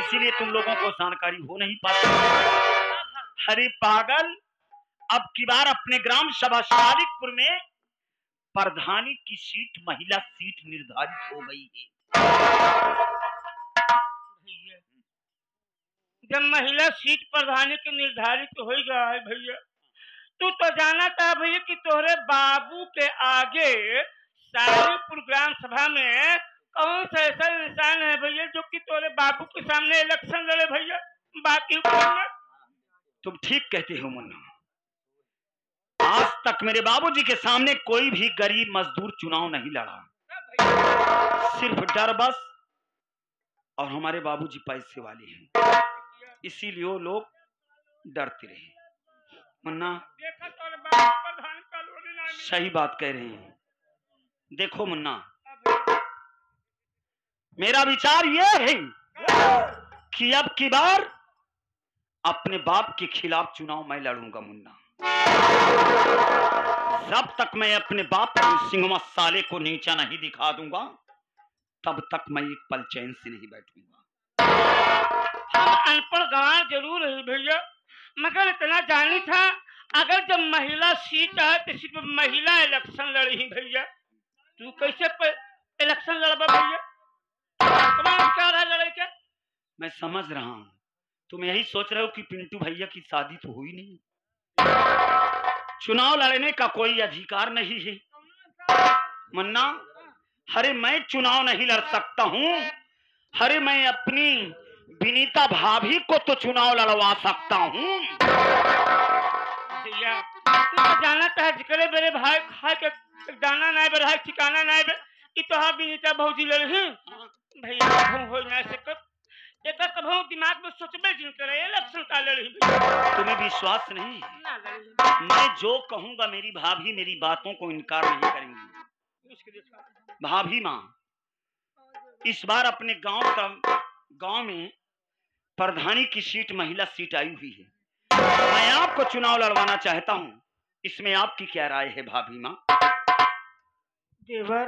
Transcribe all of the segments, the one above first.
इसीलिए तुम लोगों को जानकारी हो नहीं पाती। अरे पागल, अब की बार अपने ग्राम सभा शालिकपुर में प्रधानी की सीट, महिला सीट निर्धारित हो गई है। जब महिला सीट प्रधानी की निर्धारित हो गया है भैया, तू तो जाना था भैया कि तोहरे बाबू के आगे शालिकपुर ग्राम सभा में कौन सा ऐसा इंसान है भैया जो कि तोरे बाबू के सामने इलेक्शन लड़े भैया? बाकी तुम ठीक कहते हो मुन्ना, आज तक मेरे बाबूजी के सामने कोई भी गरीब मजदूर चुनाव नहीं लड़ा, सिर्फ डर बस। और हमारे बाबूजी पैसे वाले हैं, इसीलिए वो लोग डरते रहे। मुन्ना सही बात कह रहे हैं। देखो मुन्ना, मेरा विचार यह है कि अब की बार अपने बाप के खिलाफ चुनाव मैं लड़ूंगा मुन्ना। जब तक मैं अपने बाप को सिंघमा साले को नीचा नहीं दिखा दूंगा, तब तक मैं एक पल चैन से नहीं बैठूंगा। हम अनपढ़ गंवार जरूर है भैया, मगर इतना जानी था अगर जब महिला सीट है तो सिर्फ महिला इलेक्शन लड़ी भैया। तू कैसे इलेक्शन लड़बा भैया? क्या रहा लड़ाई के? मैं समझ रहा हूँ, तुम यही सोच रहे हो कि पिंटू भैया की शादी तो हुई नहीं, चुनाव लड़ने का कोई अधिकार नहीं है। मुन्ना, अरे मैं चुनाव नहीं लड़ सकता हूँ, अरे मैं अपनी विनीता भाभी को तो चुनाव लड़वा सकता हूँ। भैया तू तो जाना था जिकरे मेरे भाई खाए के दाना नहीं बे, ठिकाना नहीं बे, कि तो हाँ विनीता भौजी लड़ी भैया। हम हो ना सकत एक कभू दिमाग में सोचबे जिन करे इलेक्शन का लड़ी। तुम्हें विश्वास नहीं? मैं जो कहूंगा मेरी भाभी मेरी बातों को इनकार नहीं करेंगी। भाभी माँ, इस बार अपने गांव में प्रधानी की सीट महिला सीट आई हुई है, मैं आपको चुनाव लड़वाना चाहता हूँ, इसमें आपकी क्या राय है भाभी माँ? देवर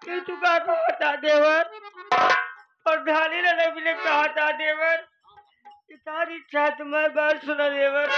तू का कहता देवर, प्रधानी लड़े भी कहा था देवर, तुम्हारी इच्छा तुम्हारी बात सुना देवर।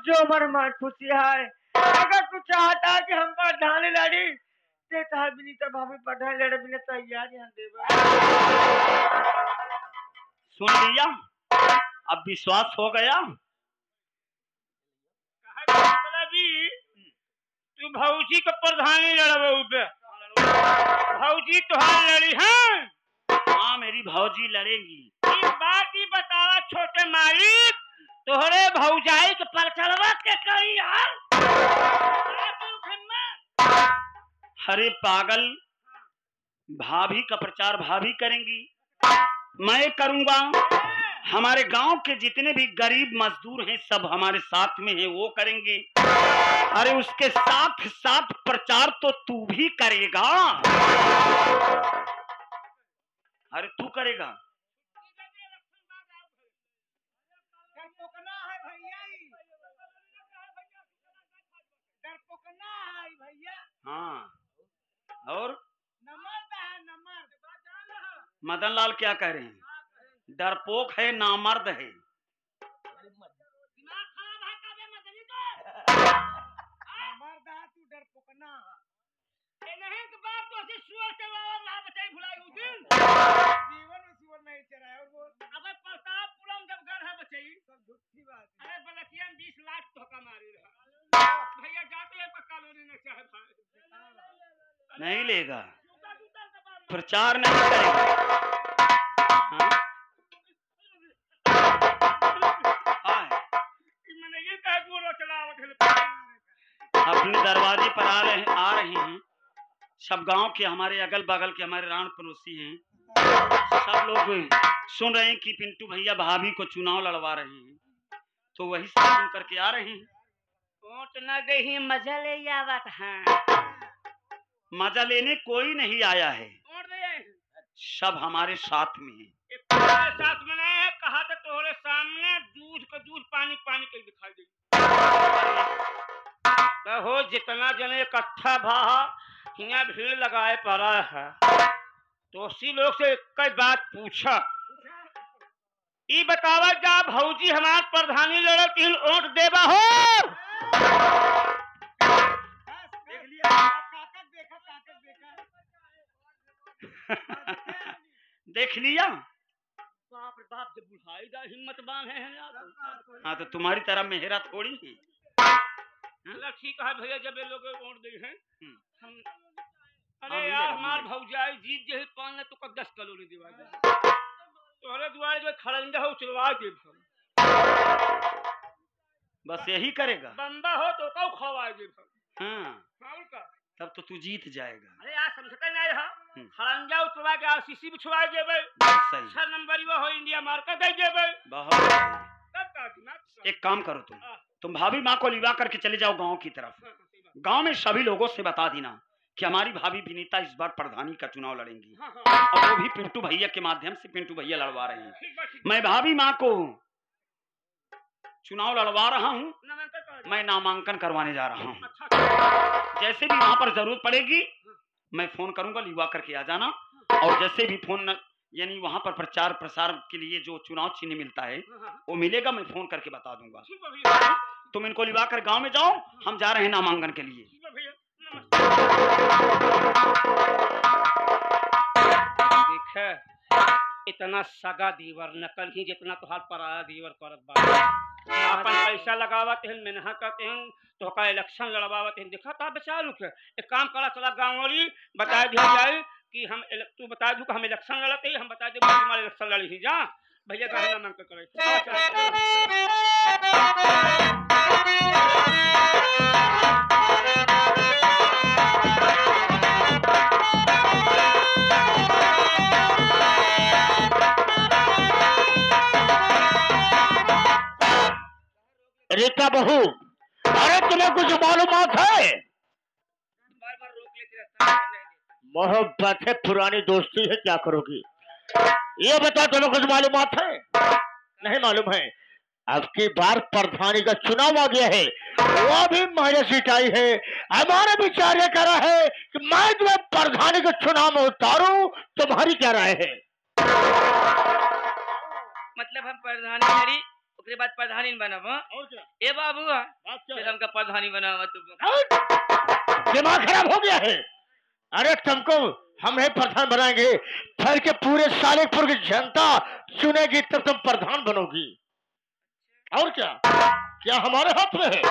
जो मरमान खुशी है, अगर तू चाहता कि हम प्रधानी लड़ी देता है विनीता भाभी प्रधानी लड़े बिना तैयार यहाँ देवा। सुन लिया, अब विश्वास हो गया? तू भौजी को प्रधानी लड़बू पे, भौजी तुहार लड़ी है? हाँ मेरी भौजी लड़ेगी। इस बात ही बतावा छोटे मालिक, तोहरे भौजाई के परचलवा के करी यार। अरे पागल, भाभी का प्रचार भाभी करेंगी, मैं करूंगा। हमारे गांव के जितने भी गरीब मजदूर हैं सब हमारे साथ में हैं, वो करेंगे। अरे उसके साथ साथ प्रचार तो तू भी करेगा। अरे तू करेगा? हाँ, और मदन लाल क्या कह रहे हैं? डरपोक है, नामर्द है। नहीं लेगा, प्रचार नहीं करेगा। हाँ? अपने दरवाजे पर आ रहे हैं। सब गांव के, हमारे अगल बगल के, हमारे राण पड़ोसी हैं, सब लोग सुन रहे हैं कि पिंटू भैया भाभी को चुनाव लड़वा रहे हैं, तो वही सब सुन करके आ रहे हैं। वोट न दे मजा ले आवत है। मजा लेने कोई नहीं आया है, सब हमारे साथ में है। साथ में नहीं है, कहा था तोहरे सामने दूध का दूध पानी पानी के दिखाई दे। हो जितना जने इकट्ठा भा हिया भीड़ लगाए पड़ा है, तो उसी लोग से एक बात पूछा, ई बतावा जा भौजी हमार प्रधानी लड़त इन वोट देबा हो। देख लिया, बाप रे बाप, जब बुढ़ाई दा हिम्मतवान है यार। हाँ, तो तुम्हारी तरह मेहरा थोड़ी है। ठीक है भैया, जब ये लोग वोट दे हैं हम, अरे यार हमार भौजाई जीत जे 5 तो 10 किलो नहीं दिवा दे, तोहरे दुआरे जो खड़ंजा हो चलवा दे, बस यही करेगा। बंदा हो तो कौ खड़वा दे। हाँ, तब तो तू जीत जाएगा। अरे यार समझते नहीं है, खड़ंजा उठवा के आरसीसी बिछवा देबे, सही 6 नंबर वो हो इंडिया मार्का दे देबे। बहुत। एक काम करो, तुम भाभी माँ को लिवा करके चले जाओ गांव की तरफ। गांव में सभी लोगों से बता देना कि हमारी भाभी विनीता इस बार प्रधानी का चुनाव लड़ेंगी, और वो भी पिंटू भैया के माध्यम से पिंटू भैया लड़वा रहे हैं। मैं भाभी माँ को चुनाव लड़वा रहा हूँ, मैं नामांकन करवाने जा रहा हूँ। जैसे भी वहां पर जरूरत पड़ेगी मैं फोन करूंगा, लिवा करके आ जाना। और जैसे भी फोन यानी वहां पर प्रचार प्रसार के लिए जो चुनाव चिन्ह मिलता है वो मिलेगा, मैं फोन करके बता दूंगा। तुम इनको लिवा कर गांव में जाओ, हम जा रहे हैं नामांकन के लिए। ठीक है, इतना सगा दीवर नकल ही जितना तो हाथ पर आया दीवर करत बा। अपन पैसा लगावत हैं, मेहनत करते हैं, तो का इलेक्शन लड़वावत हैं। देखा था बेचारा लोग, एक काम करा, चला गाँव वाली बता दिया जाए कि हम तू बता दू कि हम इलेक्शन लड़ते हैं, हम बता दे हमारे इलेक्शन लड़ी ही जा भैया का नामांकन करे। रीता बहू, अरे तुम्हें कुछ मालूमात है? मोहब्बत है, पुरानी दोस्ती है, क्या करोगी? ये बता, तुम्हें कुछ मालूमात है? नहीं मालूम है। अब की बार प्रधानी का चुनाव आ गया है, वो भी महिला सीट आई है। हमारे विचार ये करा है कि मैं तुम्हें प्रधानी के चुनाव में उतारूं, तुम्हारी क्या राय है? मतलब हम प्रधानी लड़ी, उसके बाद प्रधानी बनावा। और क्या? ए बाबू, फिर हमका प्रधानी बनावा तुम। दिमाग खराब हो गया है? अरे तुमको हम है प्रधान बनाएंगे, फिर के पूरे सालेपुर की जनता चुनेगी, तब तुम प्रधान बनोगी। और क्या? क्या हमारे हाथ में है?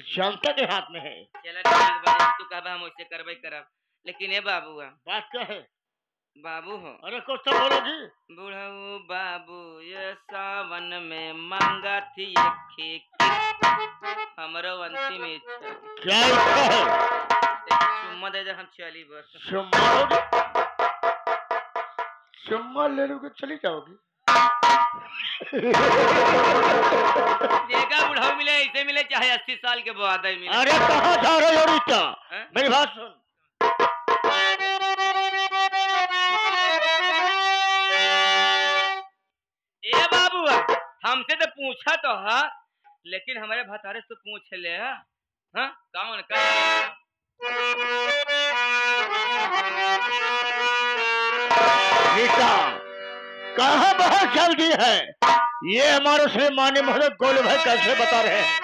जनता के हाथ में है। चलो ठीक बात, तू कहबा हम उससे करबे करब, लेकिन ए बाबू बात क्या है? बाबू हो, अरे कुछ तो बोलोगी। बुढ़ऊ बाबू ये सावन में मांगा थी एक खेत, हमरो अंतिम इच्छा। क्या इच्छा है? चुम्मा दे दे, हम चली बस। चुम्मा लोगे? चुम्मा ले लोगे चली जाओगी? देखा बुढ़ऊ मिले ऐसे मिले, चाहे 80 साल के बाद ही मिले। अरे कहाँ जा रहे हो रीता? मेरी बात सुन। ए बाबू, हमसे तो पूछा तो है, लेकिन हमारे भतारे से पूछ ले। हाँ कौन का? रीता, कहाँ बहुत जल्दी है? ये हमारे श्री माननीय महोदय गोलू भाई कैसे बता रहे हैं?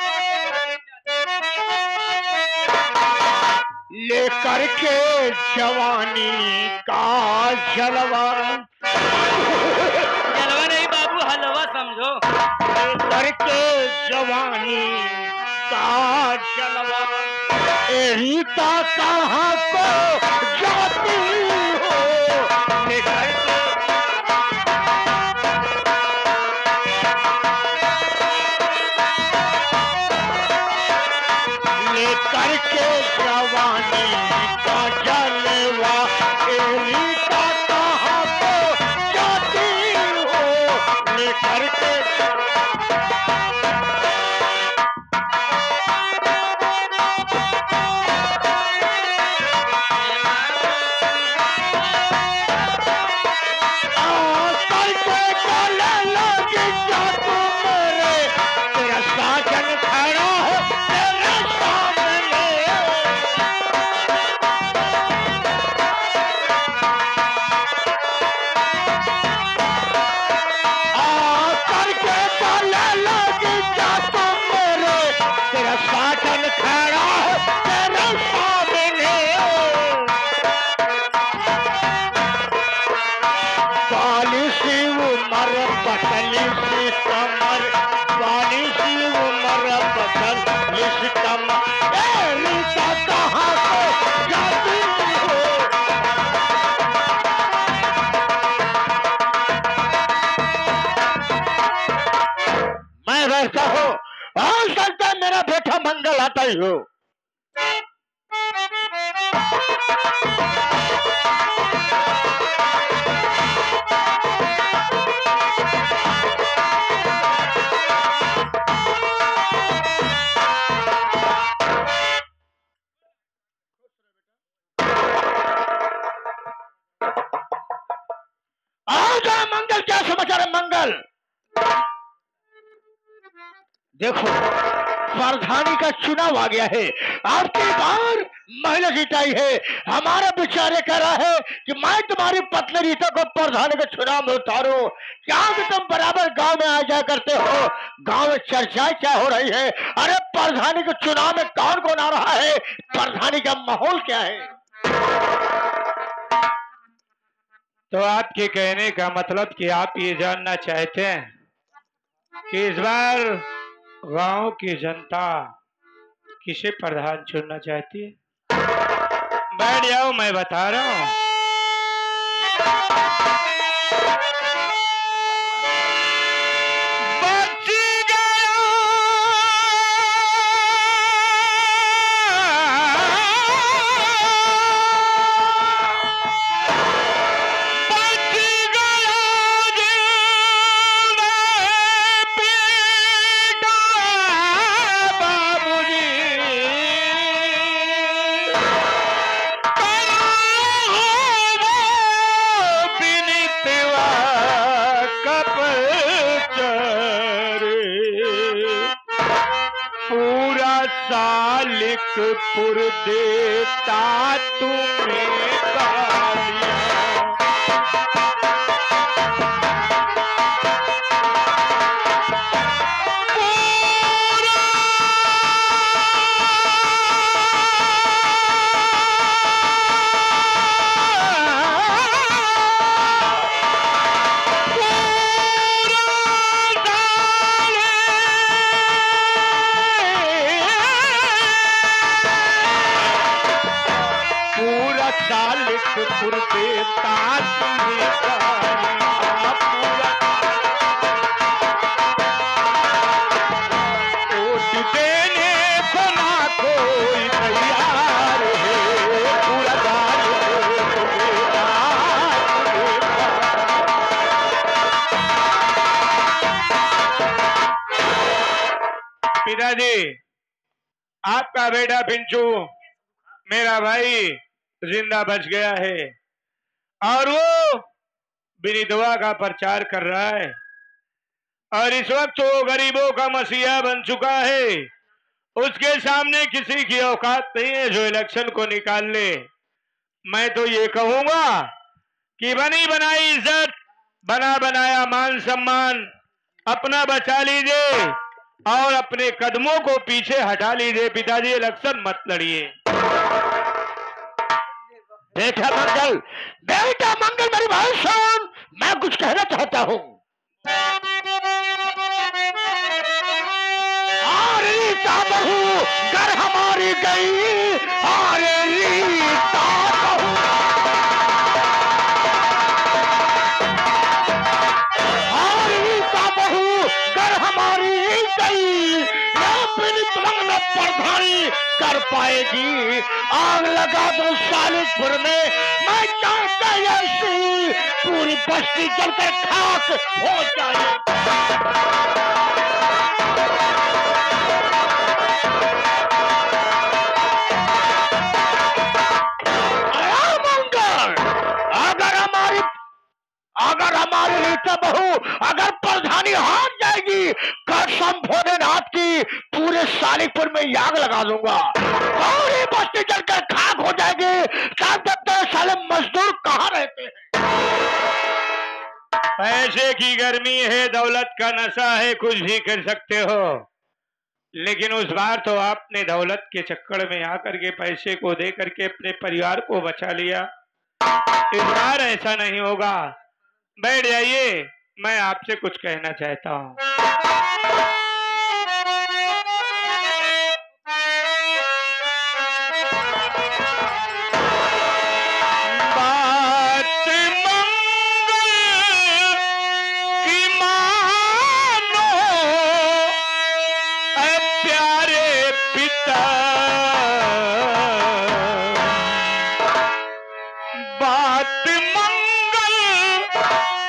लेकर के जवानी का जलवा, जलवा नहीं बाबू, हलवा समझो। लेकर के जवानी का जलवा, रीता कहाँ को जाती हो लेकर के जवानी का जलवा रीता कहाँ को जाती हो लेकर के मेरा बेटा मंगल आता ही हो। मंगल क्या समाचार है मंगल? देखो प्रधानी का चुनाव आ गया है, आपकी बार महिला जीताई है। हमारा विचार कह रहा है कि मैं तुम्हारी पत्नी रीता को प्रधानी के चुनाव में उतारूं। क्या कि तुम बराबर गांव में आ जाया करते हो, गांव में चर्चाएं क्या हो रही है? अरे प्रधानी के चुनाव में कौन कौन आ रहा है, प्रधानी का माहौल क्या है? तो आपके कहने का मतलब कि आप ये जानना चाहते हैं कि इस बार गांव की जनता किसे प्रधान चुनना चाहती है? बैठ जाओ, मैं बता रहा हूं। पुर देता तुम्हें गालियां, पिताजी आपका बेटा पिंचू मेरा भाई जिंदा बच गया है और वो विनिदवा का प्रचार कर रहा है और इस वक्त वो गरीबों का मसीहा बन चुका है। उसके सामने किसी की औकात नहीं है जो इलेक्शन को निकाल ले। मैं तो ये कहूंगा कि बनी बनाई इज्जत, बना बनाया मान सम्मान अपना बचा लीजिए और अपने कदमों को पीछे हटा लीजिए। पिताजी इलेक्शन मत लड़िए। बेटा मंगल मेरी बात सुन, मैं कुछ कहना चाहता हूँ। रीता बहू घर हमारी गई, अरे रीता बहू, अरे रीता बहू घर हमारी गई, न प्रधानी कर पाएगी। आग लगा दो सालिकपुर में, मैं चाहता ऐसी पूरी बस्ती जलकर खाक हो जाए। अगर हमारी रीता बहू अगर प्रधानी हार जाएगी, कसम भोलेनाथ की पूरे सालिकपुर में आग लगा दूंगा, पूरी बस्ती जलकर खाक हो जाएगी। तब तक साले मजदूर कहाँ रहते हैं? पैसे की गर्मी है, दौलत का नशा है, कुछ भी कर सकते हो, लेकिन उस बार तो आपने दौलत के चक्कर में आकर के पैसे को दे करके अपने परिवार को बचा लिया। इस बार ऐसा नहीं होगा। बैठ जाइए, मैं आपसे कुछ कहना चाहता हूँ। बात मंगल की मानो ऐ प्यारे पिता, बात मंगल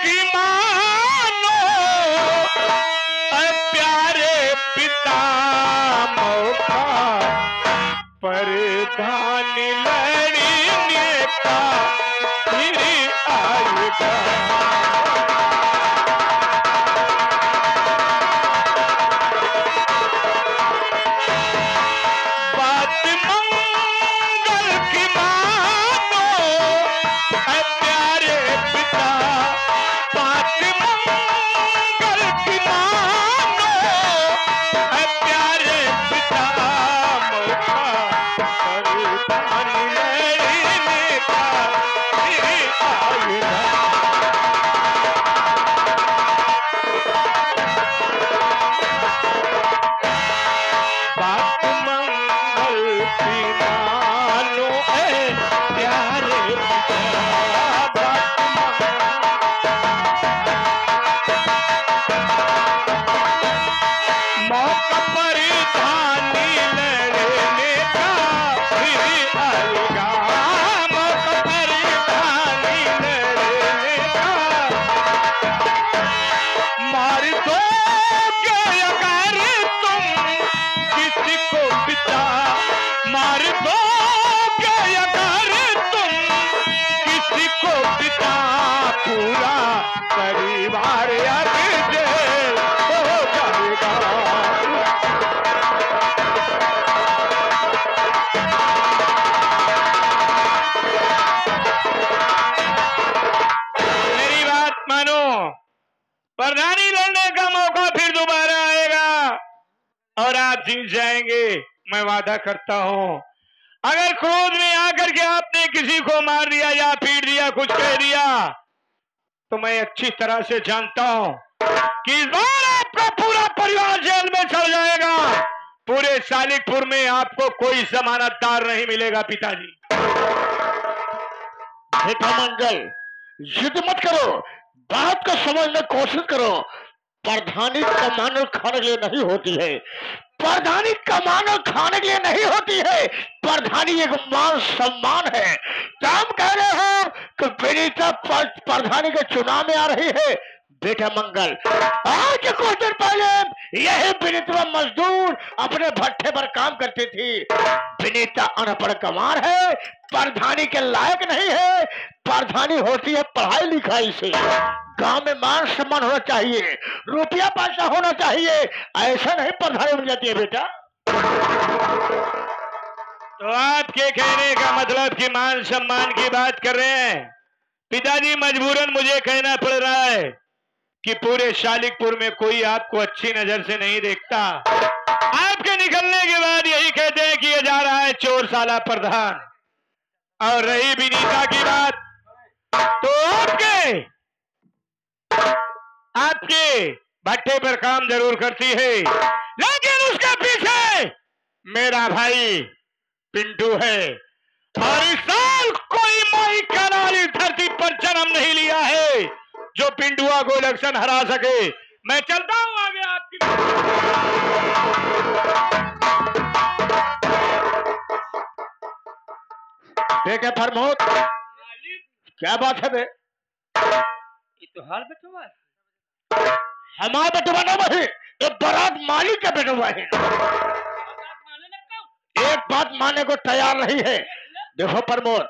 की मानो ऐ प्यारे पिता, मौका प्रधान लड़ने का फिर आएगा। बात मंगल की मानो ऐ प्यारे पिता, बात मंगल की मानो ऐ प्यारे पिता, मौका प्रधान लड़ने का फिर आएगा। बात मंगल की मानो ऐ प्यारे पिता, बात मौका परिधानी लड़ने का फिर आएगा, मौका परिधानी लड़ने का। मार दोगे अगर तुम किसी को पिता, मार दोगे अगर तुम किसी को पिता, पूरा परिवार अब जेल हो जाएगा। मेरी बात मानो, प्रधानी लड़ने का मौका फिर दोबारा आएगा और आप जीत जाएंगे, मैं वादा करता हूं। अगर क्रोध में आकर के आपने किसी को मार दिया या पीट दिया, कुछ कह दिया, तो मैं अच्छी तरह से जानता हूं कि इस बार आपका पूरा परिवार जेल में चल जाएगा। पूरे सालिकपुर में आपको कोई जमानतदार नहीं मिलेगा पिताजी। बेटा मंगल, जिद मत करो, बात को समझने की कोशिश करो। प्रधानी कमाने खाने के लिए नहीं होती है, प्रधानी कमाने खाने के लिए नहीं होती है, प्रधानी एक मान सम्मान है। क्या हम कह रहे हो कि विनीता प्रधानी के चुनाव में आ रही है? बेटा मंगल, आज कुछ दिन पहले यही विनीता मजदूर अपने भट्ठे पर काम करती थी। विनीता अनपढ़ कमार है, प्रधानी के लायक नहीं है। प्रधानी होती है पढ़ाई लिखाई से। गांव में मान सम्मान होना चाहिए, रुपया पैसा होना चाहिए, ऐसा नहीं प्रधानी बन जाती है बेटा। तो आपके कहने का मतलब कि मान सम्मान की बात कर रहे हैं पिताजी। मजबूरन मुझे कहना पड़ रहा है कि पूरे शालिकपुर में कोई आपको अच्छी नजर से नहीं देखता। आपके निकलने के बाद यही कहते हैं कि ये जा रहा है चोर साला प्रधान। और रही विनीता की बात, तो आपके भट्टे पर काम जरूर करती है, लेकिन उसके पीछे मेरा भाई पिंटू है और इस साल कोई माई कनाली धरती पर जन्म नहीं लिया है जो पिंटुआ को इलेक्शन हरा सके। मैं चलता हूं आगे आपकी। देखे प्रमोद, क्या बात है बे? ये तो हाल बटुआ है। हमारा बटुआ ना वही, ये बारात मालिक का बटुआ है। एक बात मानने को तैयार नहीं है। देखो प्रमोद,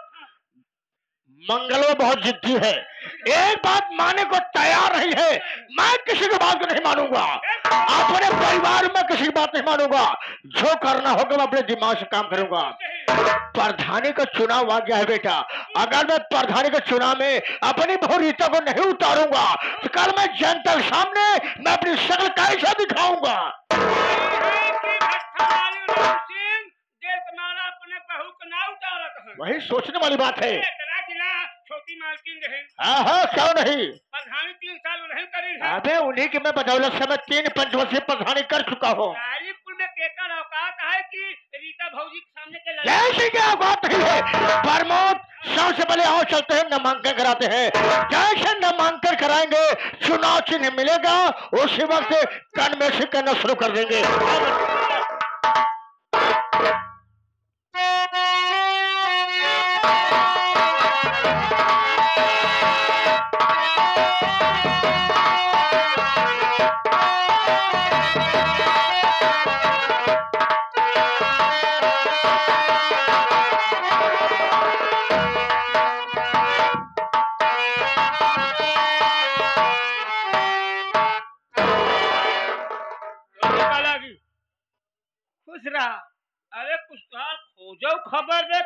मंगलो बहुत जिद्दी है, एक बात मानने को तैयार नहीं है। मैं किसी की बात को नहीं मानूंगा, अपने परिवार में किसी की बात नहीं मानूंगा। जो करना होगा मैं अपने दिमाग से काम करूंगा। प्रधानी का चुनाव आ गया है बेटा, अगर मैं प्रधानी के चुनाव में अपनी बहू रीता को नहीं उतारूंगा तो कल मैं जनता के सामने मैं अपनी शक्ल कैसे दिखाऊंगा। वही सोचने वाली बात है। छोटी मालकिन रहे। हाँ हाँ, क्यों नहीं। प्रधानी 3 साल नहीं करी है। अबे उन्हीं की मैं बदौलत से मैं 3 पंचवर्षीय प्रधानी कर चुका हूँ। गाजीपुर में केकर औकात है कि रीता भौजी के सामने के जैसे क्या बात नहीं है प्रमोद, सबसे पहले आओ चलते हैं नामांकन कराते हैं। जैसे नामांकन कराएंगे चुनाव चिन्ह मिलेगा, उसी वक्त कन में से करना शुरू कर देंगे। खुश रहा। अरे कुछ खोजो खबर दे।